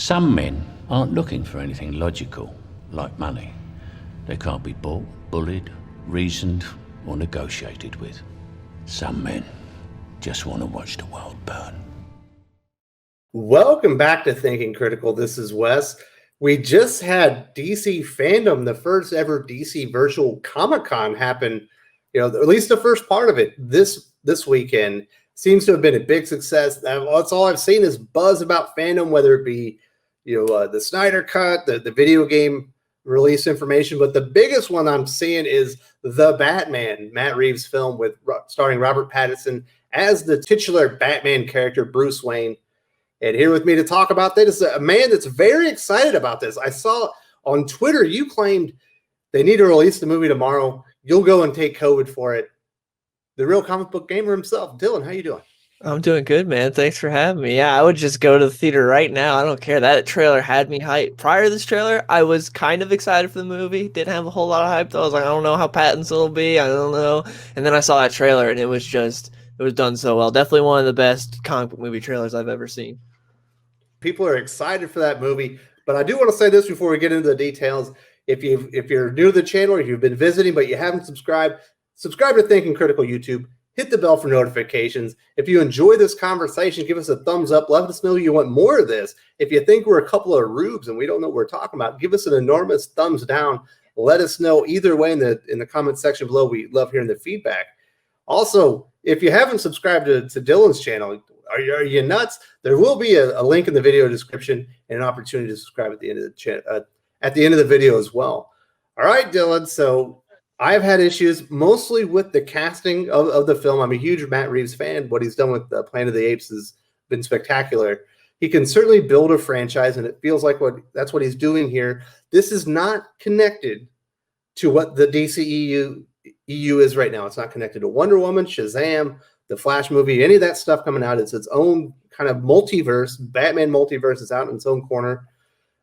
Some men aren't looking for anything logical, like money. They can't be bought, bullied, reasoned, or negotiated with. Some men just want to watch the world burn. Welcome back to Thinking Critical. This is Wes. We just had DC FanDome, the first ever DC virtual Comic-Con happen, at least the first part of it this weekend. Seems to have been a big success. That's all I've seen is buzz about FanDome, whether it be, the Snyder Cut, the video game release information. But the biggest one I'm seeing is The Batman, Matt Reeves film starring Robert Pattinson as the titular Batman character, Bruce Wayne. And here with me to talk about that is a man that's very excited about this. I saw on Twitter you claimed they need to release the movie tomorrow. You'll go and take COVID for it. The real comic book gamer himself. Dylan, how you doing? I'm doing good, man. Thanks for having me. Yeah, I would just go to the theater right now. I don't care. That trailer had me hyped. Prior to this trailer, I was kind of excited for the movie. Didn't have a whole lot of hype, though. I was like, I don't know how Pattinson will be. I don't know. And then I saw that trailer, and it was done so well. Definitely one of the best comic book movie trailers I've ever seen. People are excited for that movie. But I do want to say this before we get into the details. If you're new to the channel, or you've been visiting but you haven't subscribed, subscribe to Thinking Critical YouTube. Hit the bell for notifications. If you enjoy this conversation, give us a thumbs up. Let us know you want more of this. If you think we're a couple of rubes and we don't know what we're talking about, give us an enormous thumbs down. Let us know either way in the comment section below. We love hearing the feedback. Also, if you haven't subscribed to Dylan's channel, are you nuts? There will be a link in the video description and an opportunity to subscribe at the end of the video as well. All right, Dylan. So I've had issues mostly with the casting of the film. I'm a huge Matt Reeves fan. What he's done with Planet of the Apes has been spectacular. He can certainly build a franchise, and it feels like that's what he's doing here. This is not connected to what the DCEU is right now. It's not connected to Wonder Woman, Shazam, the Flash movie, any of that stuff coming out. It's its own kind of multiverse. Batman multiverse is out in its own corner.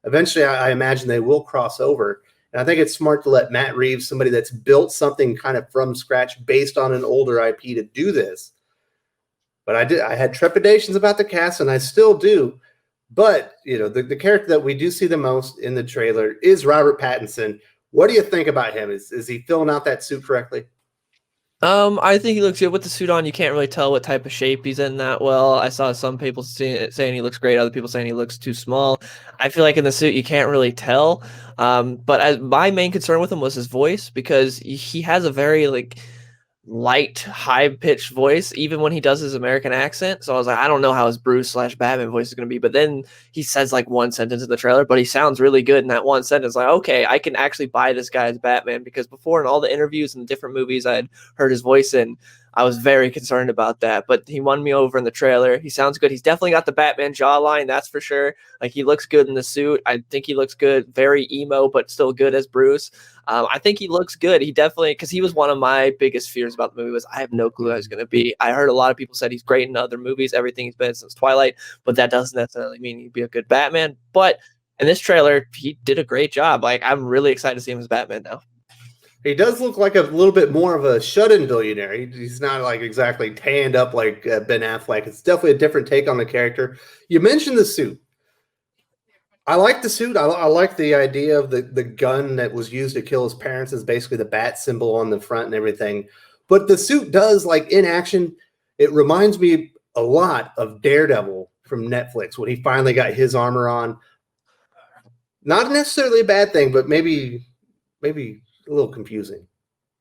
Eventually, I imagine they will cross over. And I think it's smart to let Matt Reeves, somebody that's built something kind of from scratch based on an older IP, to do this. But I had trepidations about the cast, and I still do. But, the character that we do see the most in the trailer is Robert Pattinson. What do you think about him? Is he filling out that suit correctly? I think he looks good with the suit on. You can't really tell what type of shape he's in that well. I saw some people saying he looks great, other people saying he looks too small. I feel like in the suit you can't really tell. But my main concern with him was his voice, because he has a very light, high-pitched voice, even when he does his American accent. So I was like, I don't know how his Bruce/Batman voice is going to be. But then he says one sentence in the trailer, but he sounds really good in that one sentence. Like, okay, I can actually buy this guy as Batman, because before in all the interviews and the different movies I'd heard his voice in, I was very concerned about that. But he won me over in the trailer. He sounds good. He's definitely got the Batman jawline, that's for sure. He looks good in the suit. I think he looks good, very emo, but still good as Bruce. I think he looks good. He definitely, because he was one of my biggest fears about the movie, was I have no clue how he's going to be. I heard a lot of people said he's great in other movies, everything he's been since Twilight, but that doesn't necessarily mean he'd be a good Batman. But in this trailer, he did a great job. I'm really excited to see him as Batman now. He does look like a little bit more of a shut-in billionaire. He's not exactly tanned up like Ben Affleck. It's definitely a different take on the character. You mentioned the suit. I like the suit. I like the idea of the gun that was used to kill his parents is basically the bat symbol on the front and everything. But the suit does, in action, it reminds me a lot of Daredevil from Netflix when he finally got his armor on. Not necessarily a bad thing, but maybe a little confusing.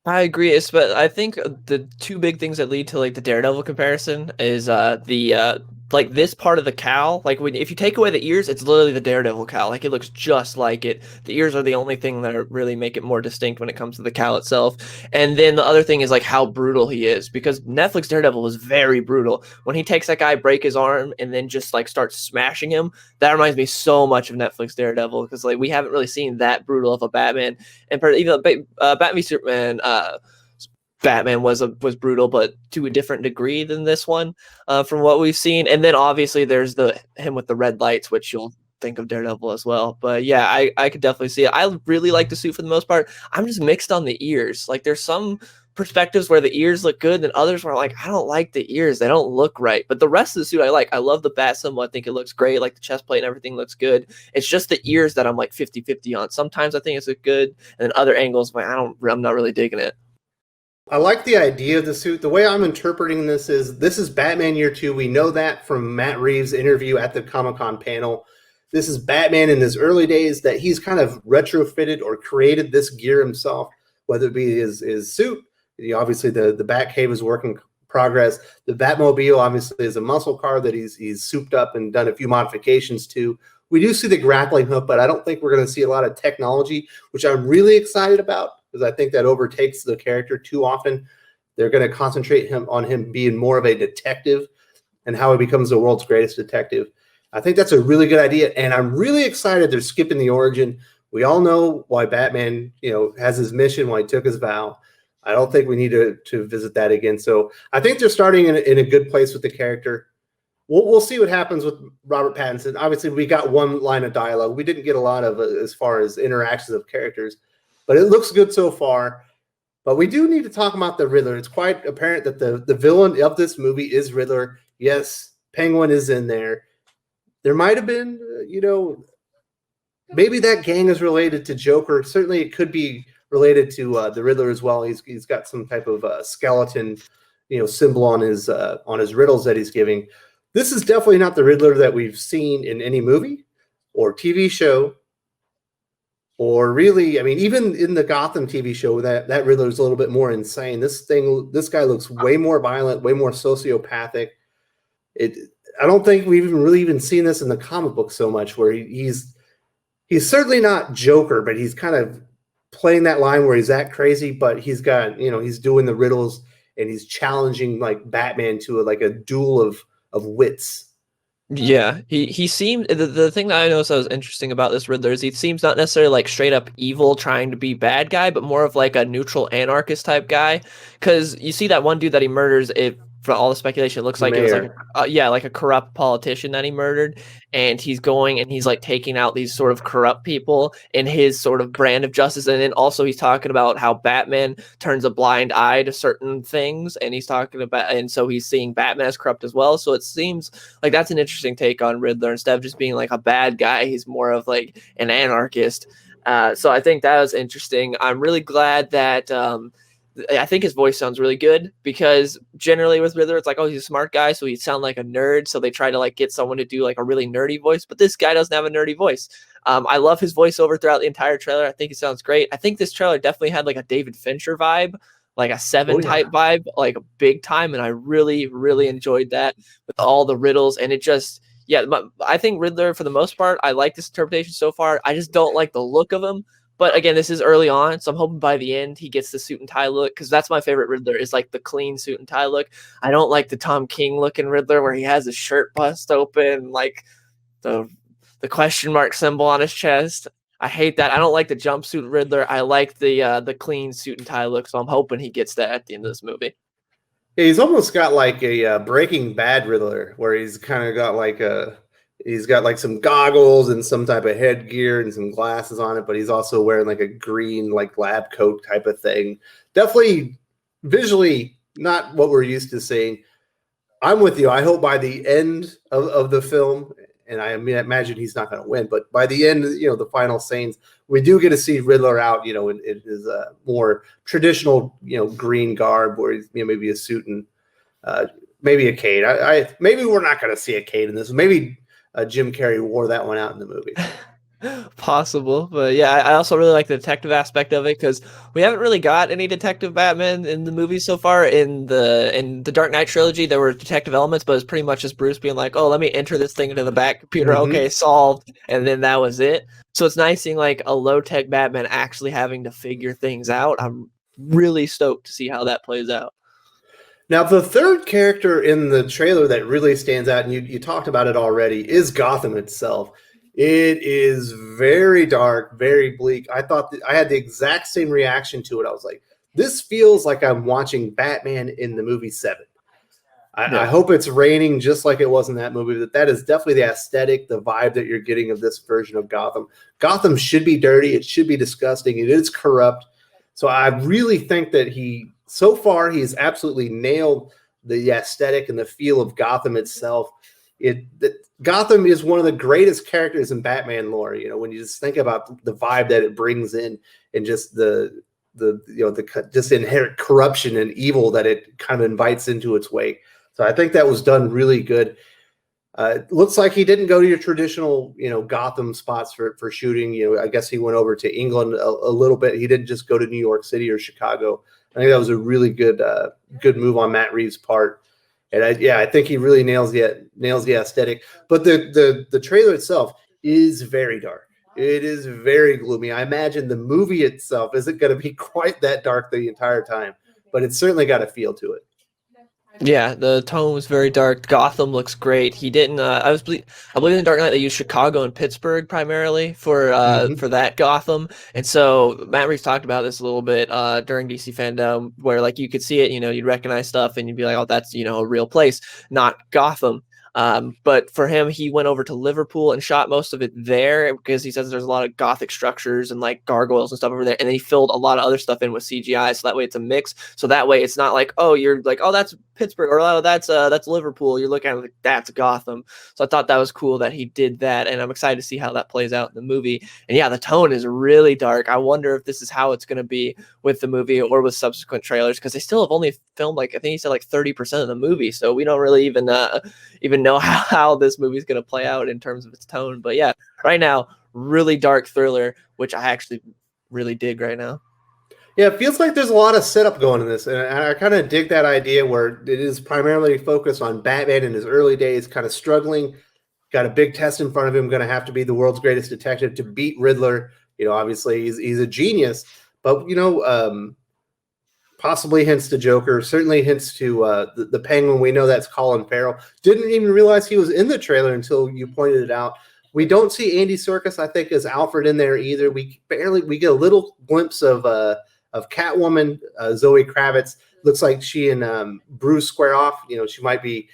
I agree. But I think the two big things that lead to the Daredevil comparison is this part of the cowl. If you take away the ears, it's literally the Daredevil cowl. It looks just like it. The ears are the only thing that really make it more distinct when it comes to the cowl itself. And then the other thing is how brutal he is, because Netflix Daredevil was very brutal. When he takes that guy, break his arm, and then just starts smashing him, that reminds me so much of Netflix Daredevil, because we haven't really seen that brutal of a Batman. And even Batman v Superman, Batman was brutal, but to a different degree than this one, from what we've seen. And then obviously there's him with the red lights, which you'll think of Daredevil as well. But yeah, I could definitely see it. I really like the suit for the most part. I'm just mixed on the ears. There's some perspectives where the ears look good, and others where like, I don't like the ears, they don't look right. But the rest of the suit I like. I love the bat symbol. I think it looks great. Like the chest plate and everything looks good. It's just the ears that I'm like 50-50 on. Sometimes I think it's good, and then other angles, like, I'm not really digging it. I like the idea of the suit. The way I'm interpreting this is Batman Year 2. We know that from Matt Reeves' interview at the Comic-Con panel. This is Batman in his early days, that he's kind of retrofitted or created this gear himself, whether it be his suit. Obviously, the Batcave is work in progress. The Batmobile obviously is a muscle car that he's souped up and done a few modifications to. We do see the grappling hook, but I don't think we're going to see a lot of technology, which I'm really excited about, because I think that overtakes the character too often. They're going to concentrate on him being more of a detective and how he becomes the world's greatest detective. I think that's a really good idea, and I'm really excited they're skipping the origin. We all know why Batman, has his mission, why he took his vow. I don't think we need to visit that again. So I think they're starting in a good place with the character. We'll see what happens with Robert Pattinson. Obviously, we got one line of dialogue. We didn't get a lot of as far as interactions of characters, but it looks good so far. But we do need to talk about the Riddler. It's quite apparent that the villain of this movie is Riddler. Yes, Penguin is in there. There might have been, maybe that gang is related to Joker. Certainly, it could be related to the Riddler as well. He's got some type of skeleton, symbol on his riddles that he's giving. This is definitely not the Riddler that we've seen in any movie or TV show, or really, I mean, even in the Gotham TV show, that Riddler is a little bit more insane. This guy looks way more violent, way more sociopathic. I don't think we've even seen this in the comic book so much, where he's certainly not Joker, but he's kind of playing that line where he's that crazy, but he's got, he's doing the riddles and he's challenging like Batman to a duel of wits. Yeah, he seemed, the thing that I noticed that was interesting about this Riddler is he seems not necessarily like straight up evil trying to be bad guy, but more of like a neutral anarchist type guy. Because you see that one dude that he murders, for all the speculation, it looks like it was like a corrupt politician that he murdered, and he's going and he's like taking out these sort of corrupt people in his sort of brand of justice. And then also he's talking about how Batman turns a blind eye to certain things, and he's talking about, and so he's seeing Batman as corrupt as well. So it seems like that's an interesting take on Riddler. Instead of just being like a bad guy, he's more of like an anarchist. So I think that was interesting. I'm really glad that I think his voice sounds really good, because generally with Riddler, it's like, oh, he's a smart guy, so he'd sound like a nerd. So they try to like get someone to do like a really nerdy voice, but this guy doesn't have a nerdy voice. I love his voiceover throughout the entire trailer. I think he sounds great. I think this trailer definitely had like a David Fincher vibe, like a Seven type vibe, like a big time. And I really, really enjoyed that with all the riddles. And it just, I think Riddler, for the most part, I like this interpretation so far. I just don't like the look of him. But again, this is early on, so I'm hoping by the end he gets the suit and tie look, because that's my favorite Riddler, is like the clean suit and tie look. I don't like the Tom King looking Riddler where he has his shirt bust open, like the question mark symbol on his chest. I hate that. I don't like the jumpsuit Riddler. I like the clean suit and tie look, so I'm hoping he gets that at the end of this movie. Yeah, he's almost got like a Breaking Bad Riddler, where he's kind of got like he's got like some goggles and some type of headgear and some glasses on it, but he's also wearing like a green like lab coat type of thing. Definitely visually not what we're used to seeing. I'm with you. I hope by the end of the film, and I imagine he's not going to win, but by the end, the final scenes, we do get to see Riddler out, in his more traditional, green garb, where he's maybe a suit and maybe a cane. Maybe we're not going to see a cane in this. Maybe Jim Carrey wore that one out in the movie. Possible, but yeah, I also really like the detective aspect of it, because we haven't really got any detective Batman in the movies so far. In the Dark Knight trilogy, there were detective elements, but it's pretty much just Bruce being like, "Oh, let me enter this thing into the back computer. Okay, solved," and then that was it. So it's nice seeing like a low tech Batman actually having to figure things out. I'm really stoked to see how that plays out. Now, the third character in the trailer that really stands out, and you talked about it already, is Gotham itself. It is very dark, very bleak. I thought I had the exact same reaction to it. I was like, this feels like I'm watching Batman in the movie Seven. I hope it's raining just like it was in that movie. That is definitely the aesthetic, the vibe that you're getting of this version of Gotham. Gotham should be dirty. It should be disgusting. It is corrupt. So I really think that he so far he's absolutely nailed the aesthetic and the feel of Gotham itself. Gotham is one of the greatest characters in Batman lore. You know, when you just think about the vibe that it brings in, and just the just inherent corruption and evil that it kind of invites into its wake. So I think that was done really good. It looks like he didn't go to your traditional, Gotham spots for shooting. I guess he went over to England a little bit. He didn't just go to New York City or Chicago. I think that was a really good move on Matt Reeves' part. And I think he really nails the aesthetic. But the trailer itself is very dark. It is very gloomy. I imagine the movie itself isn't going to be quite that dark the entire time, but it's certainly got a feel to it. Yeah, the tone was very dark. Gotham looks great. He didn't. I believe in Dark Knight they used Chicago and Pittsburgh primarily for that Gotham, and so Matt Reeves talked about this a little bit during DC FanDome, where like you could see it, you'd recognize stuff and you'd be like, oh, that's a real place, not Gotham. But for him, he went over to Liverpool and shot most of it there because he says there's a lot of Gothic structures and like gargoyles and stuff over there. And then he filled a lot of other stuff in with CGI. So that way it's a mix. So that way it's not like, oh, you're like, oh, that's Pittsburgh, or oh, that's Liverpool. You're looking at it like, that's Gotham. So I thought that was cool that he did that. And I'm excited to see how that plays out in the movie. And yeah, the tone is really dark. I wonder if this is how it's going to be with the movie or with subsequent trailers, because they still have only filmed like, I think he said like 30% of the movie. So we don't really even know how this movie is going to play out in terms of its tone. But yeah, right now, really dark thriller, which I actually really dig right now. Yeah, it feels like there's a lot of setup going in this, and I kind of dig that idea where it is primarily focused on Batman in his early days, kind of struggling, got a big test in front of him, going to have to be the world's greatest detective to beat Riddler. Obviously he's a genius, but possibly hints to Joker, certainly hints to the Penguin. We know that's Colin Farrell. Didn't even realize he was in the trailer until you pointed it out. We don't see Andy Serkis, I think, as Alfred in there either. We get a little glimpse of Catwoman, Zoe Kravitz. Looks like she and Bruce square off. She might be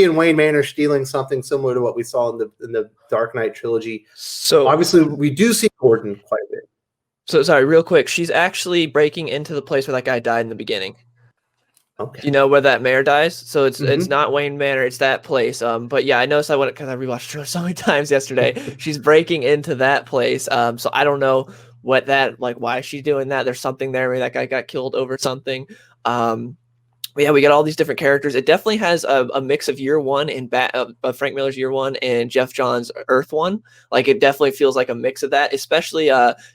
in Wayne Manor stealing something similar to what we saw in the Dark Knight trilogy. So obviously we do see Gordon quite a bit. So sorry, real quick. She's actually breaking into the place where that guy died in the beginning. Okay. You know where that mayor dies? So it's not Wayne Manor, it's that place. But yeah, I noticed because I rewatched Trilogy so many times yesterday. She's breaking into that place. So I don't know what that, like, why is she doing that? There's something there. Maybe that guy got killed over something. But yeah, we got all these different characters. It definitely has a mix of Year One and Frank Miller's Year One and Jeff Johns' Earth One. Like, it definitely feels like a mix of that. Especially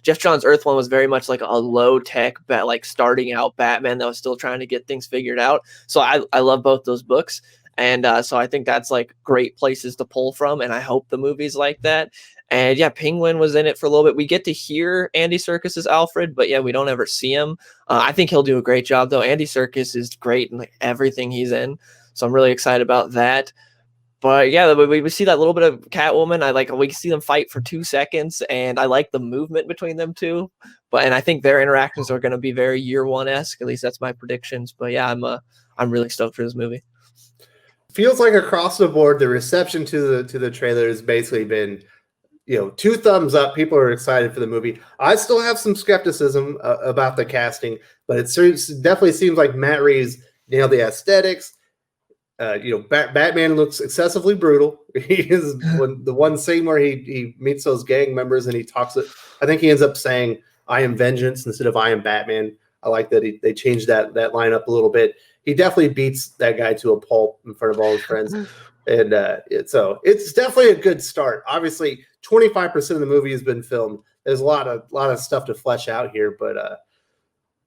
Jeff Johns' Earth One was very much like a low tech, like starting out Batman that was still trying to get things figured out. So I love both those books. And so I think that's like great places to pull from. And I hope the movie's like that. And yeah, Penguin was in it for a little bit. We get to hear Andy Serkis as Alfred, but yeah, we don't ever see him. I think he'll do a great job, though. Andy Serkis is great in like everything he's in, so I'm really excited about that. But yeah, we see that little bit of Catwoman. We see them fight for 2 seconds, and I like the movement between them two. And I think their interactions are going to be very Year One-esque. At least that's my predictions. But yeah, I'm really stoked for this movie. Feels like across the board, the reception to the trailer has basically been, 2 thumbs up. People are excited for the movie. I still have some skepticism about the casting, but it definitely seems like Matt Reeves nailed the aesthetics. Batman looks excessively brutal. He is the one scene where he meets those gang members and he talks. I think he ends up saying, "I am vengeance" instead of "I am Batman." I like that they changed that line up a little bit. He definitely beats that guy to a pulp in front of all his friends. And so it's definitely a good start. Obviously, 25% of the movie has been filmed. There's a lot of stuff to flesh out here, but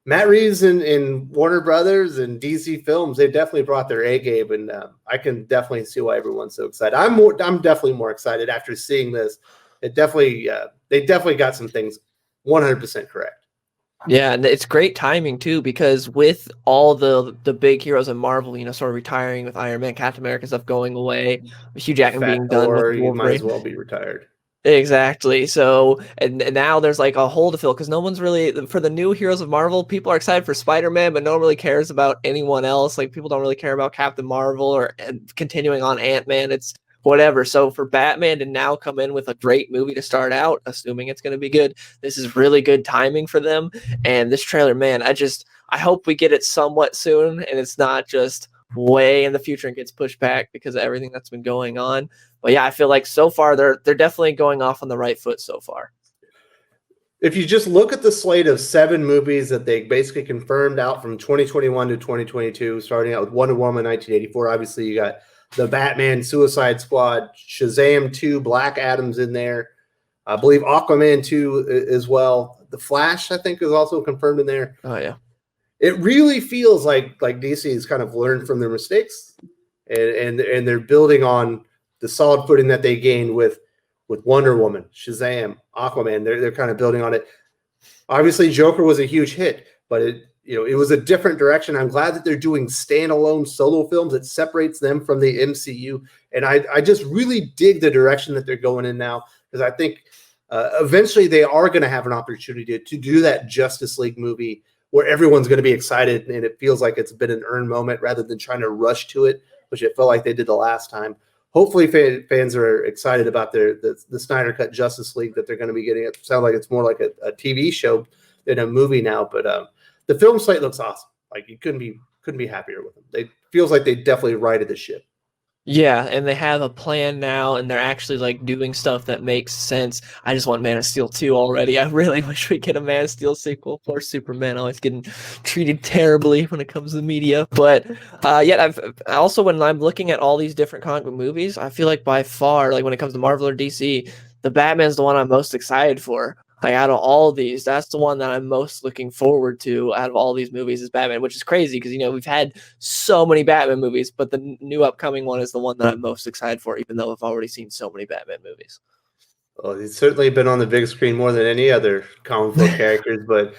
Matt Reeves and Warner Brothers and DC Films, they definitely brought their A game, and I can definitely see why everyone's so excited. I'm definitely more excited after seeing this. They definitely got some things 100% correct. Yeah, and it's great timing too, because with all the big heroes in Marvel, sort of retiring with Iron Man, Captain America stuff going away, Hugh Jackman being done with Wolverine, you might as well be retired. Exactly. So, and now there's like a hole to fill because no one's really, for the new heroes of Marvel, people are excited for Spider-Man, but no one really cares about anyone else. Like, people don't really care about Captain Marvel or continuing on Ant-Man. It's whatever. So for Batman to now come in with a great movie to start out, assuming it's going to be good, this is really good timing for them. And this trailer, man, I hope we get it somewhat soon, and it's not just way in the future and gets pushed back because of everything that's been going on. But yeah, I feel like so far they're definitely going off on the right foot so far. If you just look at the slate of 7 movies that they basically confirmed out from 2021 to 2022, starting out with Wonder Woman 1984, obviously you got The Batman, Suicide Squad, Shazam 2, Black Adam's in there. I believe Aquaman 2 as well. The Flash, I think, is also confirmed in there. Oh yeah. It really feels like DC has kind of learned from their mistakes, and they're building on the solid footing that they gained with Wonder Woman, Shazam, Aquaman. They're kind of building on it. Obviously, Joker was a huge hit, but it was a different direction. I'm glad that they're doing standalone solo films that separates them from the MCU, and I just really dig the direction that they're going in now, because I think eventually they are going to have an opportunity to do that Justice League movie where everyone's going to be excited and it feels like it's been an earned moment rather than trying to rush to it, which it felt like they did the last time. Hopefully fans are excited about the Snyder Cut Justice League that they're going to be getting. It sounds like it's more like a TV show than a movie now, but the film slate looks awesome. Like, you couldn't be happier with them. It feels like they definitely righted the ship. Yeah, and they have a plan now, and they're actually like doing stuff that makes sense. I just want Man of Steel 2 already. I really wish we get a Man of Steel sequel. Poor Superman always getting treated terribly when it comes to the media. But yet, I also, when I'm looking at all these different comic book movies, I feel like by far, like when it comes to Marvel or DC, the Batman's the one I'm most excited for. Like, out of all these, that's the one that I'm most looking forward to out of all these movies is Batman, which is crazy because, we've had so many Batman movies, but the new upcoming one is the one that I'm most excited for, even though I've already seen so many Batman movies. Well, he's certainly been on the big screen more than any other comic book characters, but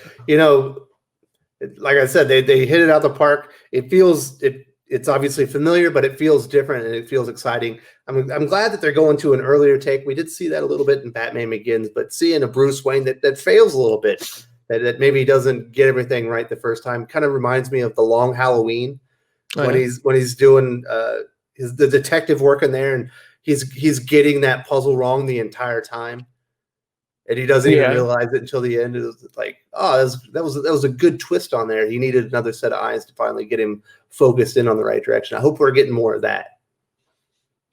like I said, they hit it out the park. It's obviously familiar, but it feels different and it feels exciting. I'm glad that they're going to an earlier take. We did see that a little bit in Batman Begins, but seeing a Bruce Wayne that fails a little bit, that maybe doesn't get everything right the first time, kind of reminds me of The Long Halloween when he's doing the detective work in there, and he's getting that puzzle wrong the entire time. And he doesn't even realize it until the end. It was like, oh, that was a good twist on there. He needed another set of eyes to finally get him focused in on the right direction. I hope we're getting more of that.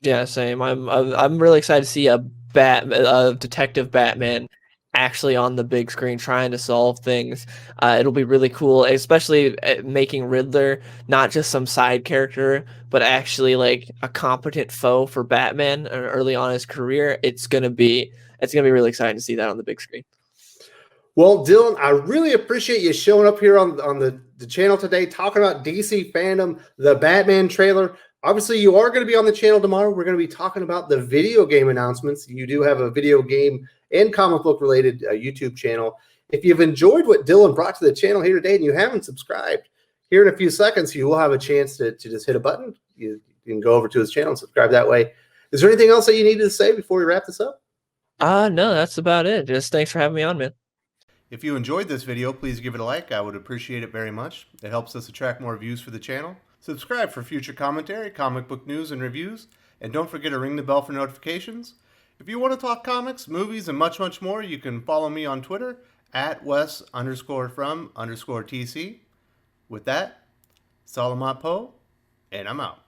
Yeah, same. I'm really excited to see a detective Batman actually on the big screen trying to solve things. It'll be really cool, especially making Riddler not just some side character, but actually like a competent foe for Batman early on in his career. It's gonna be really exciting to see that on the big screen. Well, Dylan, I really appreciate you showing up here on the channel today, talking about DC FanDome, the Batman trailer. Obviously, you are going to be on the channel tomorrow. We're going to be talking about the video game announcements. You do have a video game and comic book related YouTube channel. If you've enjoyed what Dylan brought to the channel here today and you haven't subscribed, here in a few seconds, you will have a chance to just hit a button. You can go over to his channel and subscribe that way. Is there anything else that you needed to say before we wrap this up? No, that's about it. Just thanks for having me on, man. If you enjoyed this video, please give it a like. I would appreciate it very much. It helps us attract more views for the channel. Subscribe for future commentary, comic book news, and reviews. And don't forget to ring the bell for notifications. If you want to talk comics, movies, and much, much more, you can follow me on Twitter at Wes_from_TC. With that, Salamat Po, and I'm out.